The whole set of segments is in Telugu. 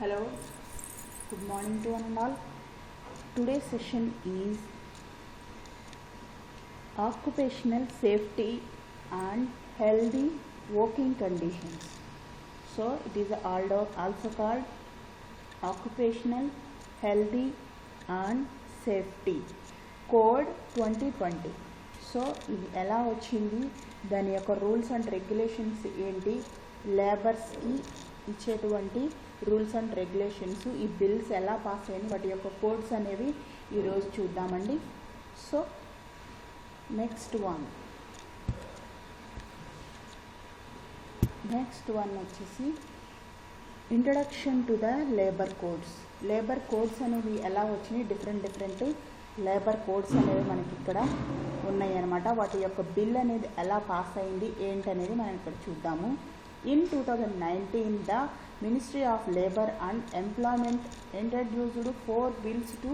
Hello, good morning to one and all. Today's session is occupational safety and healthy working conditions. So it is also called occupational healthy and safety code 2020. So ఇది ఎలా వచ్చింది, దాని యొక్క రూల్స్ అండ్ రెగ్యులేషన్స్ ఏంటి, లేబర్స్కి ఇచ్చేటువంటి రూల్స్ అండ్ రెగ్యులేషన్స్, ఈ బిల్స్ ఎలా పాస్ అయ్యాయి, వాటి యొక్క కోడ్స్ అనేవి ఈరోజు చూద్దామండి. సో నెక్స్ట్ వన్ వచ్చేసి introduction to the labour codes. Labour codes అనేవి ఎలా వచ్చినాయి, డిఫరెంట్ లేబర్ కోడ్స్ అనేవి మనకి ఇక్కడ ఉన్నాయి అన్నమాట. వాటి యొక్క బిల్ అనేది ఎలా పాస్ అయింది ఏంటనేది మనం ఇక్కడ చూద్దాము. In 2019 the ministry of labour and employment introduced 4 bills to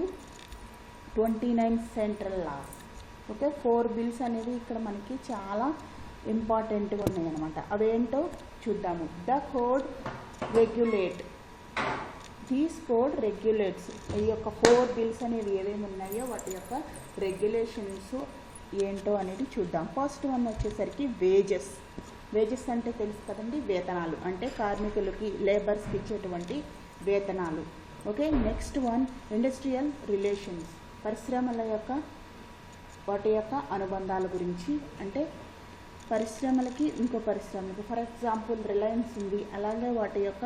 29 central laws. Okay, 4 bills అనేవి ఇక్కడ మనకి చాలా ఇంపార్టెంట్గా ఉన్నాయి అన్నమాట. అవేంటో చూద్దాము. The code regulate, these code regulates, ఈ యొక్క 4 బిల్స్ అనేవి ఏమేమి ఉన్నాయో వాటి యొక్క రెగ్యులేషన్స్ ఏంటో అనేది చూద్దాం. ఫస్ట్ వన్ వచ్చేసరికి వేజెస్ అంటే తెలుసు కదండి, వేతనాలు అంటే కార్మికులకి లేబర్స్కి ఇచ్చేటువంటి వేతనాలు. Okay, next one industrial relations, పరిశ్రమల యొక్క వాటి యొక్క అనుబంధాల గురించి, అంటే పరిశ్రమలకి ఇంకో పరిశ్రమలకి, ఫర్ ఎగ్జాంపుల్ రిలయన్స్ ఉంది, అలాగే వాటి యొక్క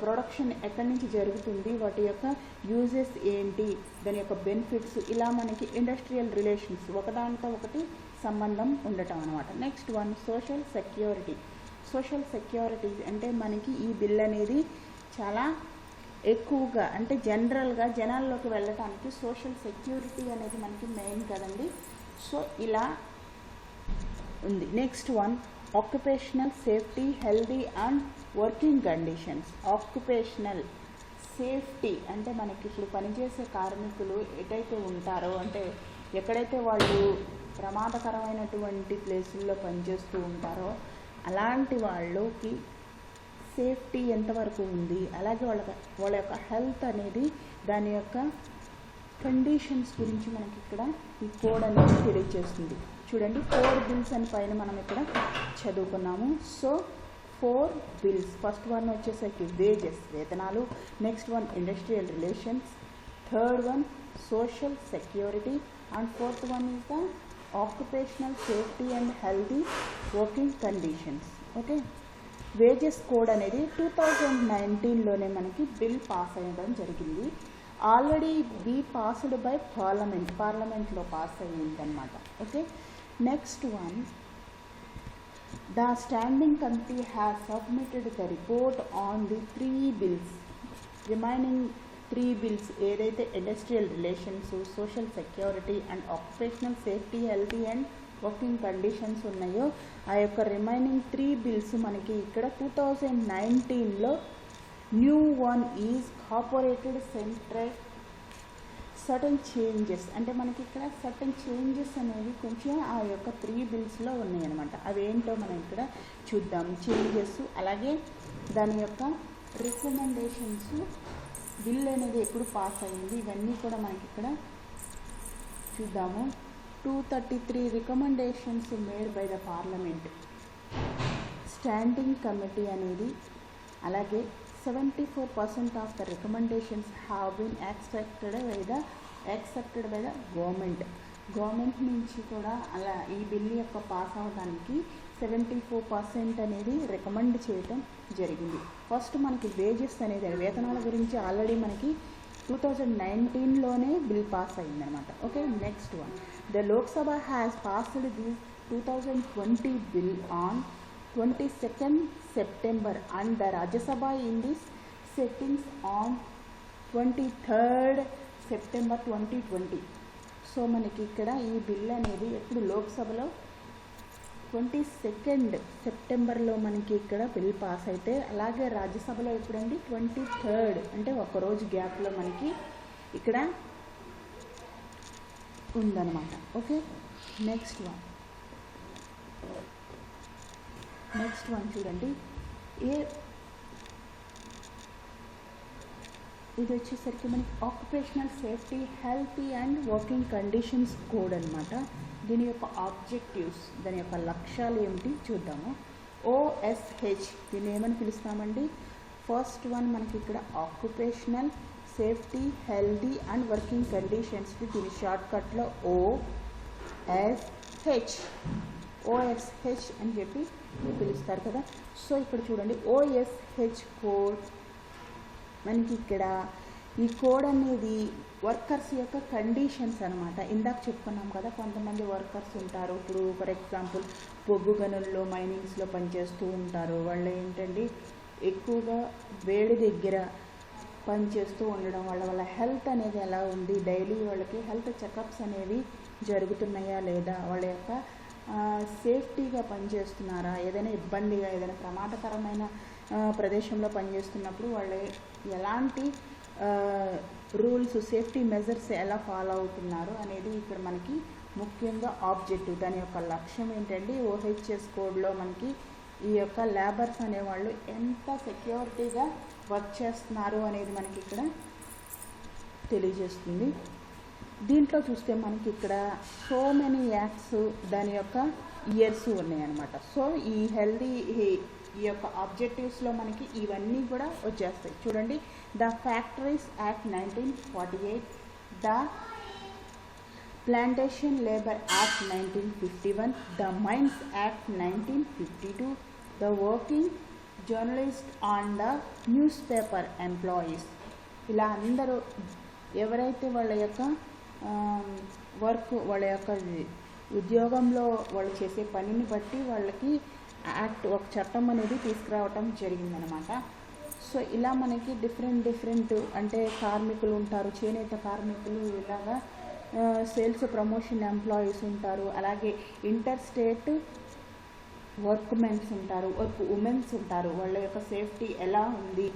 ప్రొడక్షన్ ఎక్కడి నుంచి జరుగుతుంది, వాటి యొక్క యూజెస్ ఏంటి, దాని యొక్క బెనిఫిట్స్, ఇలా మనకి ఇండస్ట్రియల్ రిలేషన్స్ ఒకదానితో ఒకటి సంబంధం ఉండటం అనమాట. నెక్స్ట్ వన్ సోషల్ సెక్యూరిటీ అంటే మనకి ఈ బిల్ అనేది చాలా ఎక్కువగా అంటే జనరల్గా జనాల్లోకి వెళ్ళటానికి సోషల్ సెక్యూరిటీ అనేది మనకి మెయిన్ కదండి. సో ఇలా ఉంది. Next one occupational safety healthy and working conditions. Occupational safety అంటే మనకి ఇప్పుడు పనిచేసే కార్మికులు ఎటైతే ఉంటారో, అంటే ఎక్కడైతే వాళ్ళు ప్రమాదకరమైనటువంటి ప్లేసుల్లో పనిచేస్తూ ఉంటారో అలాంటి వాళ్ళకి సేఫ్టీ ఎంతవరకు ఉంది, అలాగే వాళ్ళ యొక్క హెల్త్ అనేది దాని యొక్క కండిషన్స్ గురించి మనకి ఇక్కడ ఈ కోడ్ అనేది తెలియజేస్తుంది. చూడండి, 4 బిల్స్ అని పైన మనం ఇక్కడ చదువుకున్నాము. సో 4 బిల్స్, ఫస్ట్ వన్ వచ్చేసరికి వేజెస్ వేతనాలు, next one industrial relations, third one social security, and fourth one is the occupational safety and healthy working conditions. Okay, wages code అనేది 2019లోనే మనకి బిల్ పాస్ అయ్యడం జరిగింది. ఆల్రెడీ బీ పాస్డ్ బై పార్లమెంట్లో పాస్ అయ్యిందనమాట. Okay, next one the standing committee has submitted the report on the 3 bills. Remaining 3 bills ఏదైతే industrial relations, social security and occupational safety healthy and working conditions ఉన్నాయో ఆ యొక్క రిమైనింగ్ 3 బిల్స్ మనకి ఇక్కడ 2019లో new one is corporated central certain changes, అంటే మనకి ఇక్కడ సర్టన్ చేంజెస్ అనేవి కొంచెం ఆ యొక్క 3 బిల్స్లో ఉన్నాయన్నమాట. అవేంటో మనం ఇక్కడ చూద్దాం. చేంజెస్ అలాగే దాని యొక్క రికమెండేషన్స్, బిల్ అనేది ఎప్పుడు పాస్ అయ్యింది, ఇవన్నీ కూడా మనకి ఇక్కడ చూద్దాము. 233 recommendations made by the parliament standing committee అనేది, అలాగే 74% of the recommendations have been accepted by the government నుంచి కూడా అలా ఈ బిల్ యొక్క పాస్ అవ్వడానికి 74% అనేది రికమెండ్ చేయటం జరిగింది. ఫస్ట్ మనకి వేజెస్ అనేది వేతనాల గురించి ఆల్రెడీ మనకి 2019లోనే బిల్ పాస్ అయిందనమాట. Okay, next one the Lok Sabha has passed the 2020 bill on 22nd September and the Rajya Sabha in this settings on 23rd September 2020. So మనకి ఇక్కడ ఈ బిల్ అనేది ఎప్పుడు లోక్సభలో 22nd సెప్టెంబర్లో మనకి ఇక్కడ బిల్ పాస్ అయితే, అలాగే రాజ్యసభలో ఎప్పుడండి 23rd అంటే ఒకరోజు గ్యాప్లో మనకి ఇక్కడ ఉందన్నమాట. ఓకే, నెక్స్ట్ వన్ చూడండి. ఇది వచ్చేసరికి మనకి occupational safety healthy and working conditions code అనమాట. దీని యొక్క ఆబ్జెక్టివ్స్, దాని యొక్క లక్ష్యాలు ఏమిటి చూద్దాము. OSH దీన్ని ఏమని పిలుస్తామండి? ఫస్ట్ వన్ మనకి ఇక్కడ occupational safety healthy and working conditions, దీని షార్ట్కట్లో OSH అని చెప్పి పిలుస్తారు కదా. సో ఇక్కడ చూడండి OSH కోడ్ మనకి ఇక్కడ ఈ కోడ్ అనేది వర్కర్స్ యొక్క కండిషన్స్ అనమాట. ఇందాక చెప్పుకున్నాం కదా, కొంతమంది వర్కర్స్ ఉంటారు, ఇప్పుడు ఫర్ ఎగ్జాంపుల్ బొగ్గు గనుల్లో మైనింగ్స్లో పనిచేస్తూ ఉంటారు. వాళ్ళు ఏంటండి ఎక్కువగా వేడి దగ్గర పనిచేస్తూ ఉండడం వల్ల వాళ్ళ హెల్త్ అనేది ఎలా ఉంది, డైలీ వాళ్ళకి హెల్త్ చెకప్స్ అనేవి జరుగుతున్నాయా లేదా, వాళ్ళ యొక్క సేఫ్టీగా పనిచేస్తున్నారా, ఏదైనా ఇబ్బందిగా ఏదైనా ప్రమాదకరమైన ప్రదేశంలో పనిచేస్తున్నప్పుడు వాళ్ళు ఎలాంటి రూల్స్ సేఫ్టీ మెజర్స్ ఎలా ఫాలో అవుతున్నారు అనేది ఇక్కడ మనకి ముఖ్యంగా ఆబ్జెక్టివ్. దాని యొక్క లక్ష్యం ఏంటంటే OHS కోడ్లో మనకి ఈ యొక్క లేబర్స్ అనేవాళ్ళు ఎంత సెక్యూరిటీగా వర్క్ చేస్తున్నారు అనేది మనకి ఇక్కడ తెలియజేస్తుంది. దీంట్లో చూస్తే మనకి ఇక్కడ సో మెనీ యాక్ట్స్ దాని యొక్క ఇయర్స్ ఉన్నాయన్నమాట. సో ఈ హెల్దీ ఈ యొక్క ఆబ్జెక్టివ్స్లో మనకి ఇవన్నీ కూడా వచ్చేస్తాయి. చూడండి, the factories act 1948, the plantation labour act 1951, the mines act 1952, the working journalist on the newspaper employees. ఇలా అందరూ ఎవరైతే వాళ్ళ యొక్క వర్క్, వాళ్ళ యొక్క ఉద్యోగంలో వాళ్ళు చేసే పనిని బట్టి వాళ్ళకి యాక్ట్, ఒక చట్టం అనేది తీసుకురావటం జరిగిందనమాట. సో ఇలా మనకి డిఫరెంట్ అంటే కార్మికులు ఉంటారు, చేనేత కార్మికులు, ఇలాగా సేల్స్ ప్రమోషన్ ఎంప్లాయీస్ ఉంటారు, అలాగే ఇంటర్ స్టేట్ వర్క్మెన్స్ ఉంటారు, వర్క్ ఉమెన్స్ ఉంటారు, వాళ్ళ యొక్క సేఫ్టీ ఎలా ఉంది,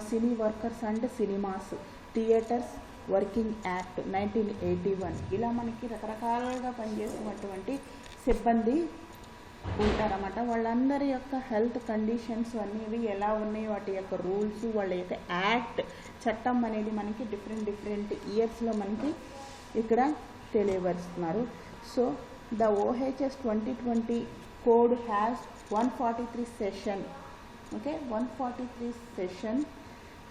సినీ workers and cinemas, theatres working act 1981. ఇలా మనకి రకరకాలుగా పనిచేసేటువంటి సిబ్బంది ఉంటారన్నమాట. వాళ్ళందరి యొక్క హెల్త్ కండిషన్స్ అనేవి ఎలా ఉన్నాయి, వాటి యొక్క రూల్స్, వాళ్ళ యొక్క యాక్ట్ చట్టం అనేది మనకి డిఫరెంట్ ఇయర్స్లో మనకి ఇక్కడ తెలియపరుస్తున్నారు. So the OHS 2020 code has 143 session. Okay, 143 session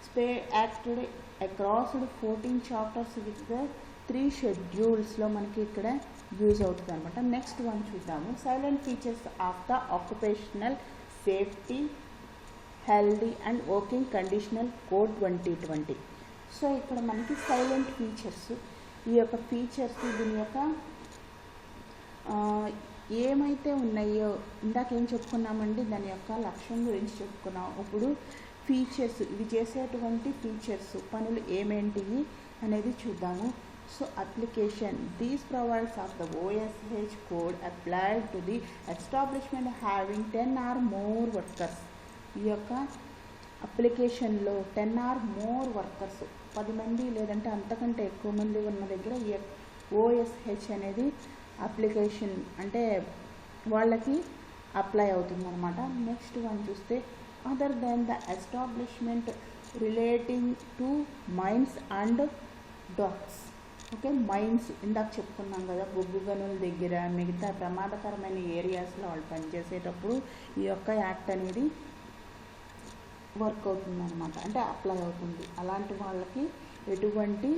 స్పే acted across 14 chapters with the 3 షెడ్యూల్స్లో మనకి ఇక్కడ యూజ్ అవుతుంది అనమాట. నెక్స్ట్ వన్ చూద్దాము, silent features of the occupational safety healthy and working conditional code 2020. So ఇక్కడ మనకి సైలెంట్ ఫీచర్స్, ఈ యొక్క ఫీచర్స్ దీని యొక్క ఏమైతే ఉన్నాయో ఇందాక ఏం చెప్పుకున్నామండి, దాని యొక్క లక్ష్యం గురించి చెప్పుకున్నాం. ఇప్పుడు ఫీచర్స్, ఇవి చేసేటువంటి ఫీచర్స్ పనులు ఏమేంటివి అనేది చూద్దాము. So application, these provides of the OSH code applied to the establishment having 10 or more workers. ఈ యొక్క అప్లికేషన్లో 10 or more వర్కర్స్, 10 మంది లేదంటే అంతకంటే ఎక్కువ మంది ఉన్న దగ్గర ఈ OSH అనేది అప్లికేషన్ అంటే వాళ్ళకి అప్లై అవుతుందన్నమాట. నెక్స్ట్ వన్ చూస్తే other than the establishment relating to mines and docks. Okay, mines ఇందాక చెప్పుకున్నాం కదా, బొగ్గు గనుల దగ్గర మిగతా ప్రమాదకరమైన ఏరియాస్లో వాళ్ళు పనిచేసేటప్పుడు ఈ యొక్క యాక్ట్ అనేది వర్క్ అవుతుంది అనమాట, అంటే అప్లై అవుతుంది. అలాంటి వాళ్ళకి ఎటువంటి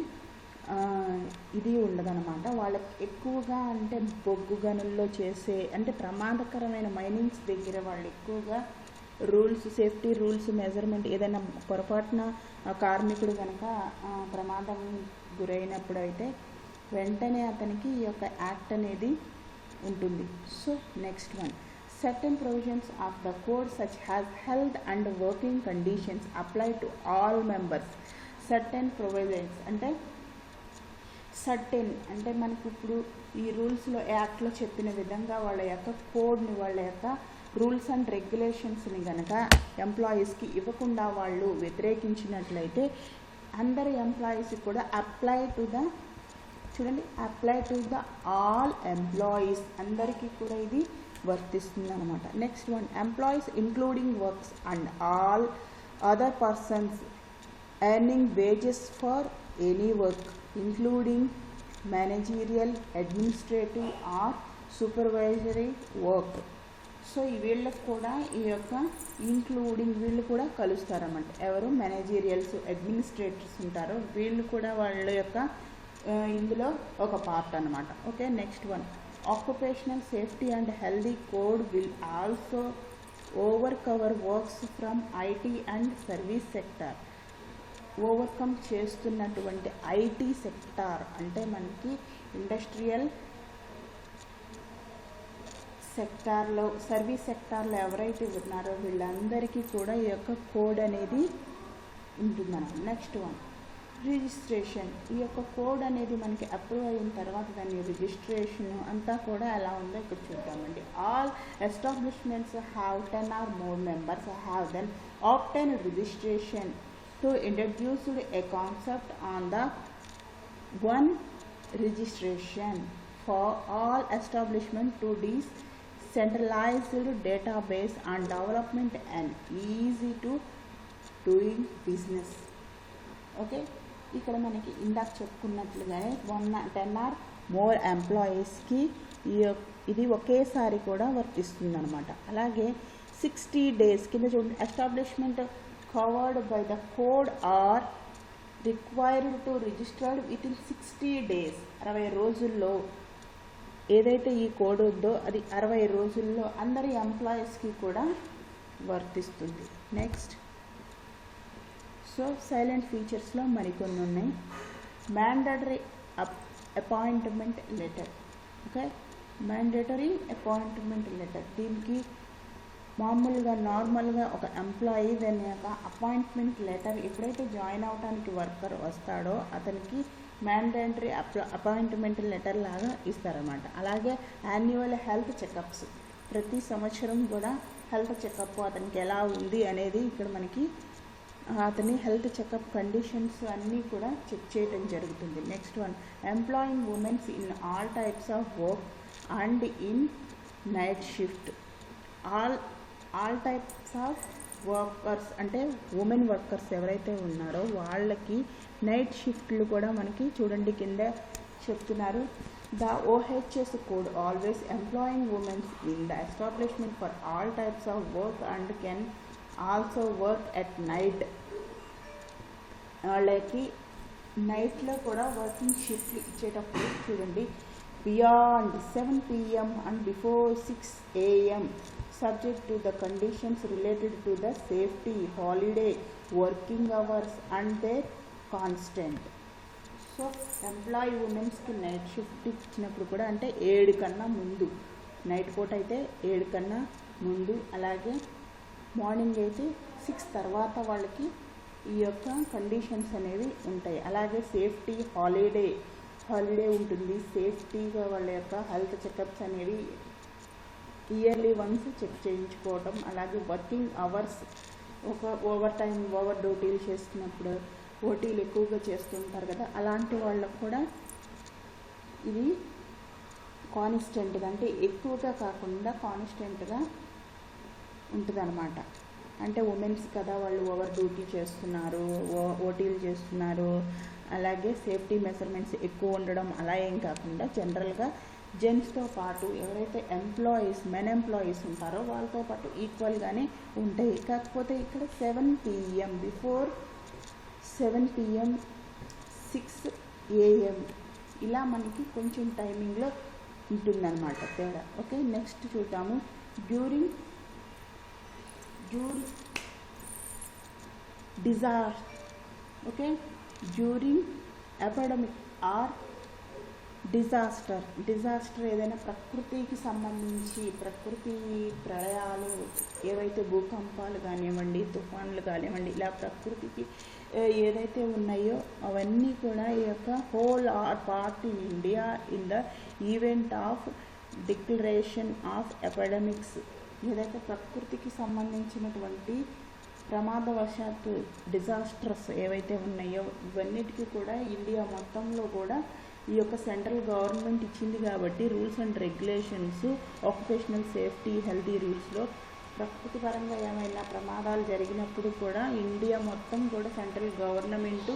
ఇది ఉండదన్నమాట. వాళ్ళకి ఎక్కువగా అంటే బొగ్గు గనుల్లో చేసే అంటే ప్రమాదకరమైన మైనింగ్స్ దగ్గర వాళ్ళు ఎక్కువగా రూల్స్, సేఫ్టీ రూల్స్, మెజర్మెంట్, ఏదైనా పొరపాటున కార్మికుడు కనుక ప్రమాదం గురైనప్పుడు అయితే వెంటనే అతనికి ఈ యొక్క యాక్ట్ అనేది ఉంటుంది. So next one, certain provisions of the code such as health and working conditions apply to all members. certain provisions అంటే సర్టెన్ అంటే మనకి ఇప్పుడు ఈ రూల్స్లో యాక్ట్లో చెప్పిన విధంగా వాళ్ళ యొక్క కోడ్ని, వాళ్ళ యొక్క రూల్స్ అండ్ రెగ్యులేషన్స్ని కనుక ఎంప్లాయీస్కి ఇవ్వకుండా వాళ్ళు వ్యతిరేకించినట్లయితే అందరి ఎంప్లాయీస్ కూడా apply to the all employees, అందరికీ కూడా ఇది వర్తిస్తుంది అనమాట. Next one, employees including works and all other persons earning wages for any work including managerial, administrative or supervisory work. So వీళ్ళకు కూడా ఈ యొక్క ఇంక్లూడింగ్ వీళ్ళు కూడా కలుస్తారన్నమాట. ఎవరు మేనేజీరియల్స్, అడ్మినిస్ట్రేటర్స్ ఉంటారో వీళ్ళు కూడా వాళ్ళ యొక్క ఇందులో ఒక పార్ట్ అనమాట. Okay, next one, occupational safety and healthy code will also over cover works from IT and service sector. Overcome చేస్తున్నటువంటి ఐటీ సెక్టార్ అంటే మనకి ఇండస్ట్రియల్ సెక్టార్లో, సర్వీస్ సెక్టార్లో ఎవరైతే ఉన్నారో వీళ్ళందరికీ కూడా ఈ యొక్క కోడ్ అనేది ఉంటుందన్నమాట. Next one, registration. ఈ యొక్క కోడ్ అనేది మనకి అప్రూవ్ అయిన తర్వాత దాని రిజిస్ట్రేషన్ అంతా కూడా ఎలా ఉందో ఇక్కడ చూద్దామండి. All establishments have 10 or more members have then obtained registration to introduce a concept on the one registration for all establishment to this centralized database and development and easy to doing business. Okay, ఇక్కడ మనకి ఇందాక చెప్పుకున్నట్లుగానే 10 or more ఎంప్లాయీస్కి ఇది ఒకేసారి కూడా వర్తిస్తుంది అనమాట. అలాగే 60 days కింద చూడండి, establishment covered by the code are required to registered within 60 days. 60 రోజుల్లో ఏదైతే ఈ కోడ్ ఉందో అది 60 రోజుల్లో అందరి ఎంప్లాయీస్కి కూడా వర్తిస్తుంది. నెక్స్ట్, సో సైలెంట్ ఫీచర్స్లో మరికొన్ని ఉన్నాయి. Mandatory appointment letter. Okay, mandatory appointment letter. దీనికి మామూలుగా నార్మల్గా ఒక ఎంప్లాయీ దాని యొక్క అపాయింట్మెంట్ లెటర్ ఎప్పుడైతే జాయిన్ అవడానికి వర్కర్ వస్తాడో అతనికి మ్యాండేటరీ అపాయింట్మెంట్ లెటర్ లాగా ఇస్తారన్నమాట. అలాగే యాన్యువల్ హెల్త్ చెకప్స్, ప్రతి సంవత్సరం కూడా హెల్త్ చెకప్ అతనికి ఎలా ఉంది అనేది ఇక్కడ మనకి అతని హెల్త్ చెకప్ కండిషన్స్ అన్నీ కూడా చెక్ చేయడం జరుగుతుంది. Next one, employing women's in all types of work and in night shift. All types of workers అంటే ఉమెన్ వర్కర్స్ ఎవరైతే ఉన్నారో వాళ్ళకి నైట్ షిఫ్ట్లు కూడా మనకి చూడండి కింద చెప్తున్నారు. The OHS code always employing women's in the establishment for all types of work and can also work at night. వాళ్ళకి నైట్లో కూడా వర్కింగ్ షిఫ్ట్లు ఇచ్చేటప్పుడు చూడండి, beyond 7 PM and before 6 AM subject to the conditions related to the safety, holiday, working hours and their constant. So employee ఉమెన్స్కి నైట్ షిఫ్ట్ ఇచ్చినప్పుడు కూడా అంటే 7 కన్నా ముందు, నైట్ పూట అయితే 7 కన్నా ముందు, అలాగే మార్నింగ్ అయితే 6 తర్వాత వాళ్ళకి ఈ యొక్క కండిషన్స్ అనేవి ఉంటాయి. అలాగే సేఫ్టీ, హాలిడే ఉంటుంది. సేఫ్టీగా వాళ్ళ యొక్క హెల్త్ చెకప్స్ అనేవి ఇయర్లీ వన్స్ చెక్ చేయించుకోవటం. అలాగే వర్కింగ్ అవర్స్, ఒక ఓవర్ డ్యూటీలు చేస్తున్నప్పుడు ఓటీలు ఎక్కువగా చేస్తుంటారు కదా, అలాంటి వాళ్ళకు కూడా ఇది కాన్స్టెంట్గా అంటే ఎక్కువగా కాకుండా కాన్స్టెంట్గా ఉంటుంది అనమాట. అంటే ఉమెన్స్ కదా, వాళ్ళు ఓవర్ డ్యూటీ చేస్తున్నారు, ఓటీలు చేస్తున్నారు, అలాగే సేఫ్టీ మెజర్మెంట్స్ ఎక్కువ ఉండడం అలా ఏం కాకుండా జనరల్గా జెంట్స్తో పాటు ఎవరైతే మెన్ ఎంప్లాయీస్ ఉంటారో వాళ్ళతో పాటు ఈక్వల్గానే ఉంటాయి. కాకపోతే ఇక్కడ 7 PM, బిఫోర్ 7 PM, 6 AM ఇలా మనకి కొంచెం టైమింగ్లో ఉంటుందన్నమాట తేడా. ఓకే, నెక్స్ట్ చూద్దాము. During disaster. Okay, during epidemic or disaster ఏదైనా ప్రకృతికి సంబంధించి ప్రకృతి ప్రళయాలు ఏవైతే భూకంపాలు కానివ్వండి, తుఫాన్లు కానివ్వండి, ఇలా ప్రకృతికి ఏదైతే ఉన్నాయో అవన్నీ కూడా ఈ యొక్క whole or part in India in the event of declaration of epidemics. ఏదైతే ప్రకృతికి సంబంధించినటువంటి ప్రమాదవశాత్తు డిజాస్టర్స్ ఏవైతే ఉన్నాయో ఇవన్నిటికీ కూడా ఇండియా మొత్తంలో కూడా ఈ యొక్క సెంట్రల్ గవర్నమెంట్ ఇచ్చింది కాబట్టి rules and regulations, occupational safety, healthy రూల్స్లో ప్రకృతి పరంగా ఏమైనా ప్రమాదాలు జరిగినప్పుడు కూడా ఇండియా మొత్తం కూడా సెంట్రల్ గవర్నమెంటు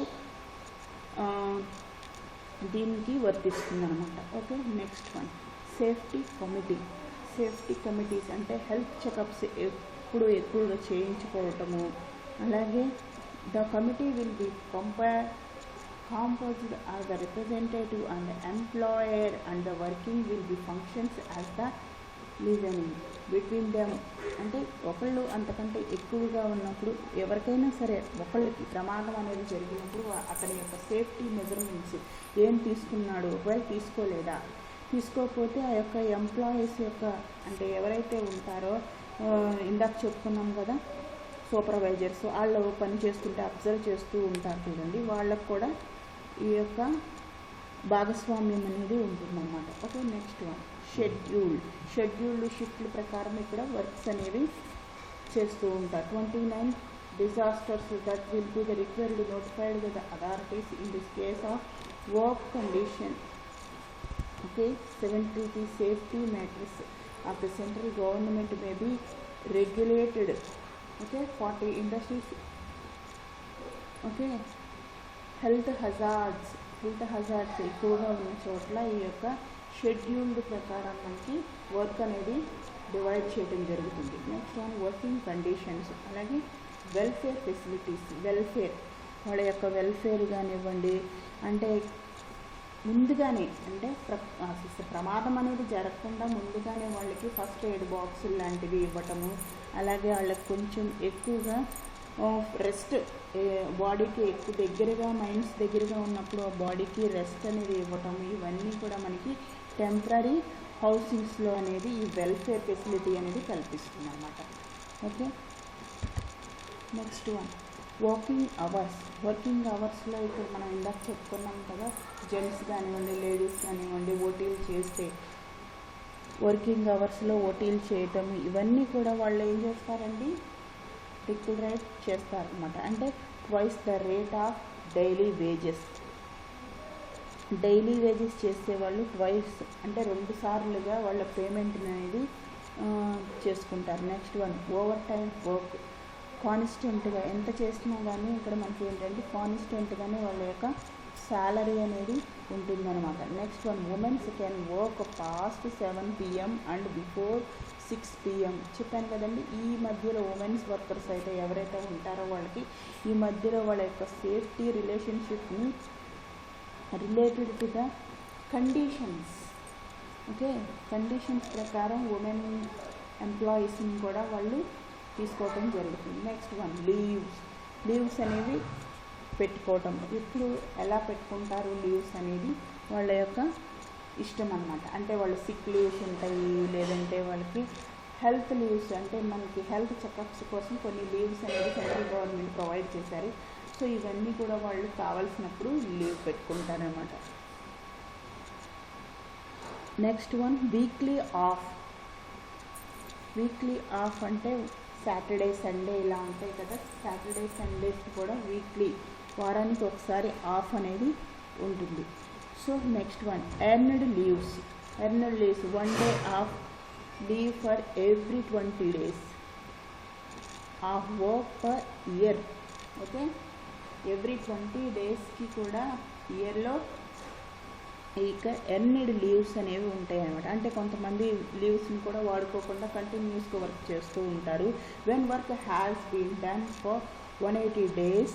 దీనికి వర్తిస్తుంది అనమాట. Okay, next one safety committee. Safety committees అంటే హెల్త్ చెకప్స్ ఎప్పుడు ఎక్కువగా చేయించుకోవటము. అలాగే the committee will be composed as the representative and the employer, and the working will be functions as the listening between them. అంటే ఒకళ్ళు అంతకంటే ఎక్కువగా ఉన్నప్పుడు ఎవరికైనా సరే ఒకళ్ళకి ప్రమాదం అనేది జరిగినప్పుడు అతని యొక్క సేఫ్టీ మెజర్మెంట్స్ ఏం తీసుకున్నాడు, ఒకవేళ తీసుకోకపోతే ఆ యొక్క ఎంప్లాయీస్ యొక్క అంటే ఎవరైతే ఉంటారో ఇందాక చెప్పుకున్నాం కదా సూపర్వైజర్స్, వాళ్ళు పని చేస్తుంటే అబ్జర్వ్ చేస్తూ ఉంటారు చూడండి, వాళ్ళకు కూడా ఈ యొక్క భాగస్వామ్యం అనేది ఉంటుందన్నమాట. ఓకే, నెక్స్ట్ వన్ షెడ్యూల్డ్ షిఫ్ట్ల ప్రకారం ఇక్కడ వర్క్స్ అనేవి చేస్తూ ఉంటారు. 29 disasters that will be the required notified by the authorities in this case of work condition. Okay, 73 safety matters of the central government may be regulated. Okay, 40 industries. Okay, health hazards ఎక్కువగా ఉన్న చోట్ల ఈ యొక్క షెడ్యూల్డ్ ప్రకారం మనకి వర్క్ అనేది డివైడ్ చేయడం జరుగుతుంది. Next one working conditions. అలాగే వెల్ఫేర్ ఫెసిలిటీస్. వాళ్ళ యొక్క వెల్ఫేర్ కానివ్వండి, అంటే ముందుగానే అంటే ప్రమాదం అనేది జరగకుండా ముందుగానే వాళ్ళకి ఫస్ట్ ఎయిడ్ బాక్సులు లాంటివి ఇవ్వటము, అలాగే వాళ్ళకి కొంచెం ఎక్కువగా రెస్ట్, బాడీకి ఎక్కువ దగ్గరగా మైండ్స్ దగ్గరగా ఉన్నప్పుడు ఆ బాడీకి రెస్ట్ అనేది ఇవ్వటం, ఇవన్నీ కూడా మనకి టెంపరీ హౌసింగ్స్లో అనేది ఈ వెల్ఫేర్ ఫెసిలిటీ అనేది కల్పిస్తుంది అన్నమాట. ఓకే, నెక్స్ట్ వన్ వర్కింగ్ అవర్స్లో ఇప్పుడు మనం ఇందాక చెప్పుకున్నాం కదా, జెంట్స్ కానివ్వండి లేడీస్ కానివ్వండి ఓటీలు చేస్తే వర్కింగ్ అవర్స్లో ఓటీలు చేయటం, ఇవన్నీ కూడా వాళ్ళు ఏం చేస్తారండి రెగ్యులరైజ్ చేస్తారనమాట. అంటే twice the rate of daily wages చేసేవాళ్ళు ట్వైస్ అంటే 2 సార్లుగా వాళ్ళ పేమెంట్ అనేది చేసుకుంటారు. Next one over time work. కాన్స్టెంట్గా ఎంత చేసినా కానీ ఇక్కడ మనకి ఏంటంటే కాన్స్టెంట్గానే వాళ్ళ యొక్క శాలరీ అనేది ఉంటుందన్నమాట. Next one women's can work past 7 PM and before 6 PM. చెప్పాను కదండి, ఈ మధ్యలో ఉమెన్స్ వర్కర్స్ అయితే ఎవరైతే ఉంటారో వాళ్ళకి ఈ మధ్యలో వాళ్ళ యొక్క సేఫ్టీ రిలేషన్షిప్ని related to the conditions. Okay, conditions ప్రకారం ఉమెన్ ఎంప్లాయీస్ని కూడా వాళ్ళు తీసుకోవటం జరుగుతుంది. నెక్స్ట్ వన్ లీవ్స్ అనేవి పెట్టుకోవటం. ఇప్పుడు ఎలా పెట్టుకుంటారు లీవ్స్ అనేది వాళ్ళ యొక్క ఇష్టం అన్నమాట. అంటే వాళ్ళు సిక్ లీవ్స్ ఉంటాయి, లేదంటే వాళ్ళకి హెల్త్ లీవ్స్ అంటే మనకి హెల్త్ చెకప్స్ కోసం కొన్ని లీవ్స్ అనేది సెంట్రల్ గవర్నమెంట్ ప్రొవైడ్ చేశారు. సో ఇవన్నీ కూడా వాళ్ళు కావాల్సినప్పుడు లీవ్ పెట్టుకుంటారనమాట. నెక్స్ట్ వన్ వీక్లీ ఆఫ్ అంటే సాటర్డే సండే ఇలా ఉంటాయి కదా, సాటర్డే సండేస్ కూడా వీక్లీ వారానికి ఒకసారి ఆఫ్ అనేది ఉంటుంది. So next one earned leaves 1 day of leave for every 20 days of work per year. Okay, every 20 daysకి కూడా ఇయర్లో ఇక ఎర్న్డ్ లీవ్స్ అనేవి ఉంటాయి అన్నమాట. అంటే కొంతమంది లీవ్స్ని కూడా వాడుకోకుండా కంటిన్యూస్గా వర్క్ చేస్తూ ఉంటారు. When work has been done for 180 days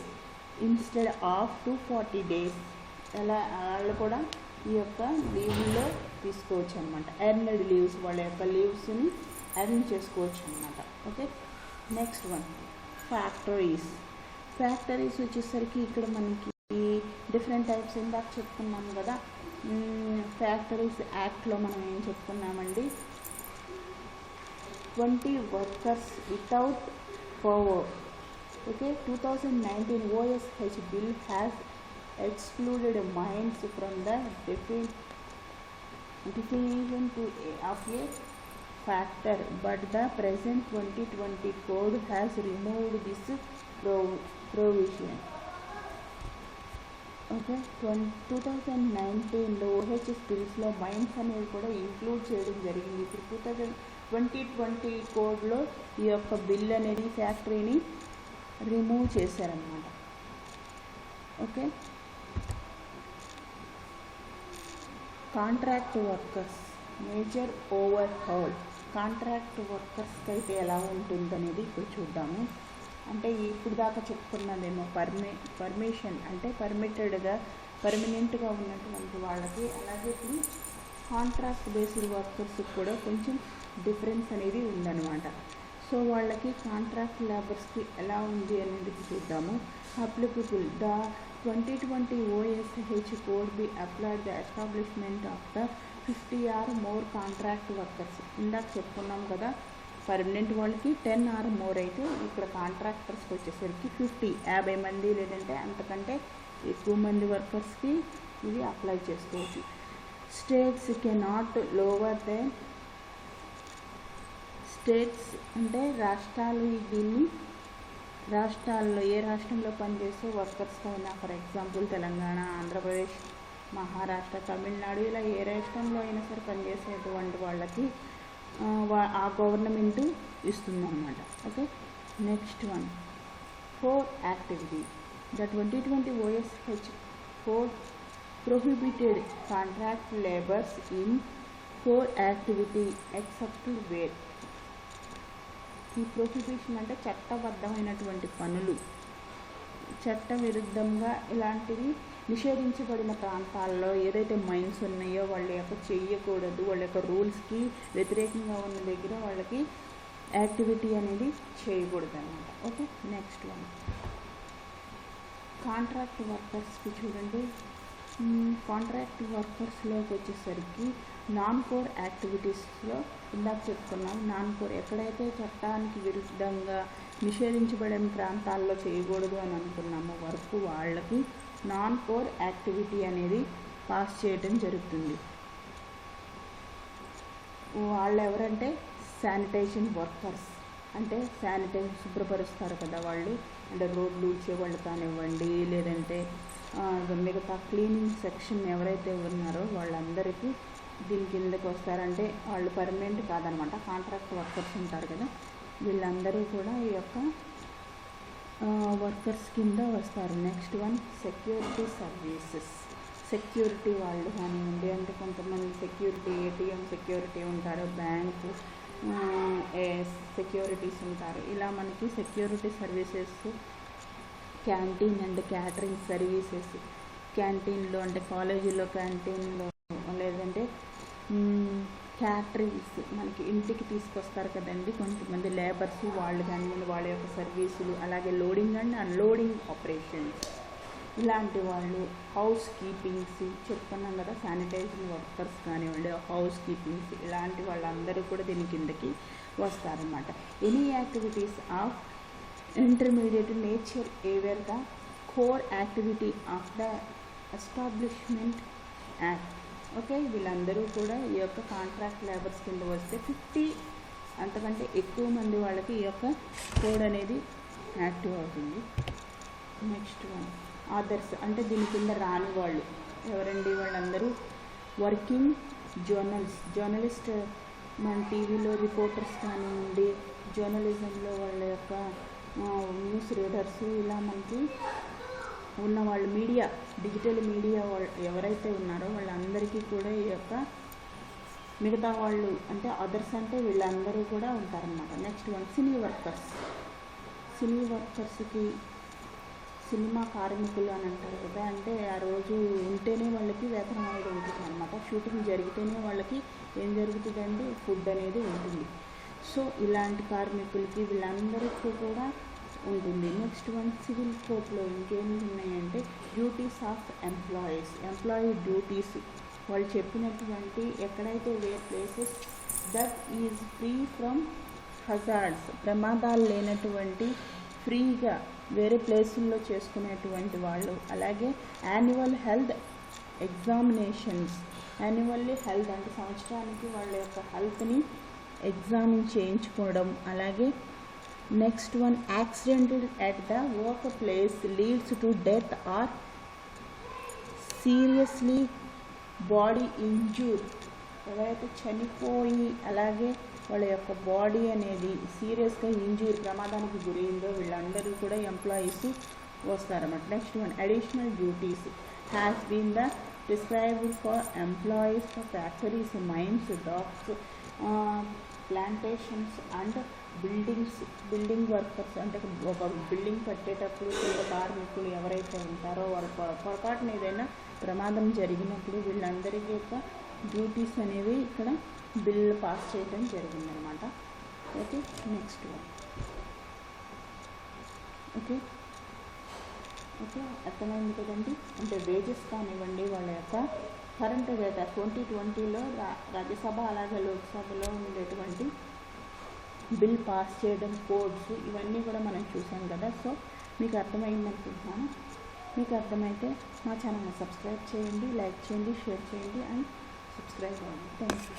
instead of 240 days. అలా వాళ్ళు కూడా ఈ యొక్క లీవ్లో తీసుకోవచ్చు అనమాట. ఎర్న్డ్ లీవ్స్ వాళ్ళ యొక్క లీవ్స్ని ఎర్న్ చేసుకోవచ్చు అనమాట. ఓకే, నెక్స్ట్ వన్ ఫ్యాక్టరీస్ వచ్చేసరికి ఇక్కడ మనకి డిఫరెంట్ టైప్స్ ఇందాక చెప్పుకున్నాం కదా. ఫ్యాక్టరీస్ యాక్ట్లో మనం ఏం చెప్పుకున్నామండి, 20 workers without power. Okay, 2019 OSH bill has excluded mines from the definition of a factor, but the present 2020 code has removed this provision. Okay, 2019లో OHS బిల్స్లో మైన్స్ అనేవి కూడా ఇంక్లూడ్ చేయడం జరిగింది. ఇప్పుడు 2020 కోడ్లో ఈ యొక్క బిల్ అనేది ఫ్యాక్టరీని రిమూవ్ చేశారన్నమాట. Okay, contract workers major overhaul. Contract వర్కర్స్కి అయితే ఎలా ఉంటుందనేది ఇప్పుడు చూద్దాము. అంటే ఇప్పుడు దాకా చెప్పుకున్నదేమో పర్మిషన్ అంటే పర్మనెంట్గా ఉన్నటువంటి వాళ్ళకి, అలాగే ఇప్పుడు కాంట్రాక్ట్ బేస్డ్ వర్కర్స్కి కూడా కొంచెం డిఫరెన్స్ అనేది ఉందన్నమాట. సో వాళ్ళకి కాంట్రాక్ట్ లేబర్స్కి ఎలా ఉంది అనేది చూద్దాము. Applicable the 2020 OSH code be applied the establishment of the 50 or more contract workers. ఇందాక చెప్పుకున్నాం కదా, పర్మనెంట్ వాళ్ళకి 10 or more అయితే ఇక్కడ కాంట్రాక్టర్స్కి వచ్చేసరికి 50 మంది లేదంటే అంతకంటే ఎక్కువ మంది వర్కర్స్కి ఇది అప్లై చేసుకోవచ్చు. States cannot lower then, states అంటే రాష్ట్రాలు, దీన్ని రాష్ట్రాల్లో ఏ రాష్ట్రంలో పనిచేసే వర్కర్స్ అయినా, ఫర్ ఎగ్జాంపుల్ తెలంగాణ, ఆంధ్రప్రదేశ్, మహారాష్ట్ర, తమిళనాడు, ఇలా ఏ రాష్ట్రంలో అయినా సరే పనిచేసేటువంటి వాళ్ళకి ఆ government ఇస్తుందన్నమాట. Okay, next one core activity. The 2020 OSH code prohibited contract labors in core activity except where. ఈ ప్రొహిబిషన్ అంటే చట్టబద్ధమైనటువంటి పనులు, చట్ట విరుద్ధంగా ఇలాంటివి నిషేధించబడిన ప్రాంతాల్లో ఏదైతే మైన్స్ ఉన్నాయో వాళ్ళ యొక్క చెయ్యకూడదు, వాళ్ళ యొక్క రూల్స్కి వ్యతిరేకంగా ఉన్న దగ్గర వాళ్ళకి యాక్టివిటీ అనేది చేయకూడదు అన్నమాట. ఓకే, నెక్స్ట్ వన్ కాంట్రాక్ట్ వర్కర్స్కి చూడండి. కాంట్రాక్ట్ వర్కర్స్లోకి వచ్చేసరికి నాన్ కోర్ యాక్టివిటీస్లో ఇందాక చెప్పుకున్నాం. నాన్ కోర్ ఎక్కడైతే చట్టానికి విరుద్ధంగా నిషేధించబడిన ప్రాంతాల్లో చేయకూడదు అని అనుకున్నామో వర్క్, వాళ్ళకి నాన్ కోర్ యాక్టివిటీ అనేది పాస్ చేయడం జరుగుతుంది. వాళ్ళు ఎవరంటే శానిటైజేషన్ వర్కర్స్, అంటే శానిటైజర్ శుభ్రపరుస్తారు కదా వాళ్ళు, అంటే రోడ్లు ఊడ్చేవాళ్ళు కానివ్వండి, లేదంటే మిగతా క్లీనింగ్ సెక్షన్ ఎవరైతే ఉన్నారో వాళ్ళందరికీ దీని కిందకి వస్తారంటే వాళ్ళు పర్మనెంట్ కాదనమాట, కాంట్రాక్ట్ వర్కర్స్ ఉంటారు కదా, వీళ్ళందరూ కూడా ఈ యొక్క వర్కర్స్ కింద వస్తారు. Next one security services. Security వాళ్ళు కానివ్వండి, అంటే కొంతమంది సెక్యూరిటీ, ATM సెక్యూరిటీ ఉంటారు, బ్యాంకు సెక్యూరిటీస్ ఉంటారు. ఇలా మనకి security services, canteen and catering services. క్యాంటీన్లో అంటే కాలేజీలో క్యాంటీన్లో, లేదంటే క్యాటరింగ్స్ మనకి ఇంటికి తీసుకొస్తారు కదండి కొంతమంది లేబర్స్, వాళ్ళు కానివ్వండి, వాళ్ళ యొక్క సర్వీసులు, అలాగే లోడింగ్ అండ్ అన్లోడింగ్ ఆపరేషన్స్, ఇలాంటి వాళ్ళు. హౌస్ కీపింగ్స్ చెప్పుకున్నాం కదా, శానిటైజేషన్ వర్కర్స్ కానివ్వండి, హౌస్ కీపింగ్స్, ఇలాంటి వాళ్ళందరూ కూడా దీని కిందకి వస్తారన్నమాట. Any activities of intermediate nature ever the core activity of the establishment act. Okay, వీళ్ళందరూ కూడా ఈ యొక్క కాంట్రాక్ట్ లేబర్స్ కింద వస్తే 50 అంతకంటే ఎక్కువ మంది వాళ్ళకి ఈ యొక్క కోడ్ అనేది యాక్టివ్ అవుతుంది. నెక్స్ట్ వన్ అదర్స్, అంటే దీని కింద రాని వాళ్ళు ఎవరండి? వాళ్ళందరూ వర్కింగ్ జర్నలిస్ట్, మన టీవీలో రిపోర్టర్స్ కానివ్వండి, జర్నలిజంలో వాళ్ళ యొక్క న్యూస్ రీడర్స్, ఇలా మనకి ఉన్నవాళ్ళు, మీడియా, డిజిటల్ మీడియా వాళ్ళు ఎవరైతే ఉన్నారో వాళ్ళందరికీ కూడా ఈ యొక్క మిగతా వాళ్ళు అంటే అదర్స్ అంటే వీళ్ళందరూ కూడా ఉంటారన్నమాట. Next one cine workers. Cine వర్కర్స్కి సినిమా కార్మికులు అని అంటారు కదా, అంటే ఆ రోజు ఉంటేనే వాళ్ళకి వేతనం అనేది ఉంటుంది అనమాట. షూటింగ్ జరిగితేనే వాళ్ళకి ఏం జరుగుతుందండి, ఫుడ్ అనేది ఉంటుంది. సో ఇలాంటి కార్మికులకి వీళ్ళందరికీ కూడా ఉంటుంది. నెక్స్ట్ వన్ సివిల్ కోర్టులో ఇంకేమి ఉన్నాయంటే డ్యూటీస్ ఆఫ్ ఎంప్లాయీ డ్యూటీస్. వాళ్ళు చెప్పినటువంటి ఎక్కడైతే places that is free from hazards, ప్రమాదాలు లేనటువంటి ఫ్రీగా వేరే ప్లేసుల్లో చేసుకునేటువంటి వాళ్ళు. అలాగే annual health examinations. Annually health అంటే సంవత్సరానికి వాళ్ళ యొక్క హెల్త్ని ఎగ్జామిన్ చేయించుకోవడం. అలాగే next one accidental at the work place leads to death or seriously body injure. ఎవరైతే చనిపోయి అలాగే వాళ్ళ యొక్క బాడీ అనేది సీరియస్గా ప్రమాదానికి గురైందో వీళ్ళందరూ కూడా ఎంప్లాయీస్ వస్తారన్నమాట. Next one, additional duties has been the prescribed for employees for factories, mines, docks, plantations and building workers. అంటే ఒక బిల్డింగ్ కట్టేటప్పుడు కొంత కార్మికులు ఎవరైతే ఉంటారో వాళ్ళ పొరపాటున ఏదైనా ప్రమాదం జరిగినప్పుడు వీళ్ళందరికీ యొక్క డ్యూటీస్ అనేవి ఇక్కడ బిల్ పాస్ చేయడం జరిగిందనమాట. Okay, next one. Okay okay అర్థమైంది కదండి. అంటే వేజెస్ కానివ్వండి, వాళ్ళ యొక్క కరెంట్ డేటా 2020లో రాజ్యసభ అలాగే లోక్సభలో ఉండేటువంటి బిల్ పాస్ చేయడం, కోడ్స్, ఇవన్నీ కూడా మనం చూసాం కదా. సో మీకు అర్థమైంది అనుకుంటున్నాను. మీకు అర్థమైతే మా ఛానల్ని సబ్స్క్రైబ్ చేయండి, లైక్ చేయండి, షేర్ చేయండి అండ్ సబ్స్క్రైబ్ అవ్వండి. Thank you.